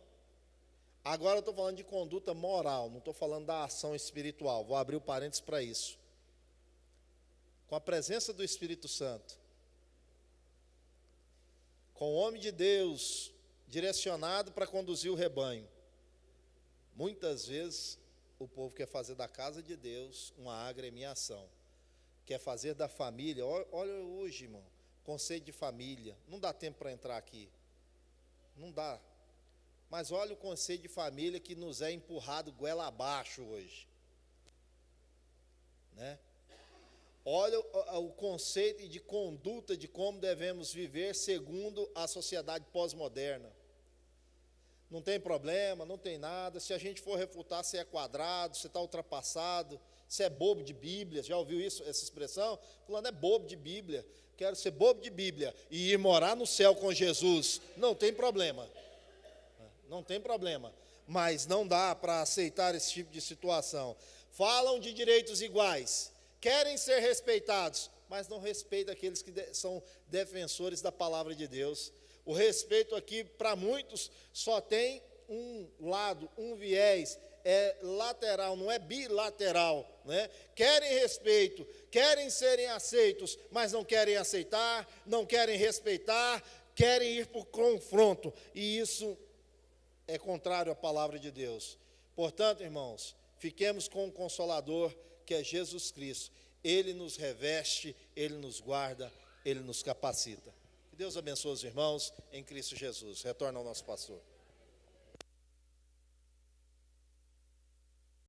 agora eu estou falando de conduta moral, não estou falando da ação espiritual, vou abrir o parênteses para isso. Com a presença do Espírito Santo, com o homem de Deus direcionado para conduzir o rebanho, muitas vezes o povo quer fazer da casa de Deus uma agremiação, quer fazer da família, olha hoje, irmão, conceito de família, não dá tempo para entrar aqui, não dá, mas olha o conceito de família que nos é empurrado goela abaixo hoje, né? Olha o conceito de conduta de como devemos viver segundo a sociedade pós-moderna. Não tem problema, não tem nada. Se a gente for refutar, você é quadrado, você está ultrapassado, você é bobo de Bíblia. Já ouviu isso, essa expressão? Fulano é bobo de Bíblia. Quero ser bobo de Bíblia e ir morar no céu com Jesus. Não tem problema. Não tem problema. Mas não dá para aceitar esse tipo de situação. Falam de direitos iguais. Querem ser respeitados, mas não respeitam aqueles que são defensores da palavra de Deus. O respeito aqui, para muitos, só tem um lado, um viés, é lateral, não é bilateral, né? Querem respeito, querem serem aceitos, mas não querem aceitar, não querem respeitar, querem ir por confronto, e isso é contrário à palavra de Deus. Portanto, irmãos, fiquemos com o Consolador, que é Jesus Cristo. Ele nos reveste, Ele nos guarda, Ele nos capacita. Que Deus abençoe os irmãos em Cristo Jesus. Retorna ao nosso pastor.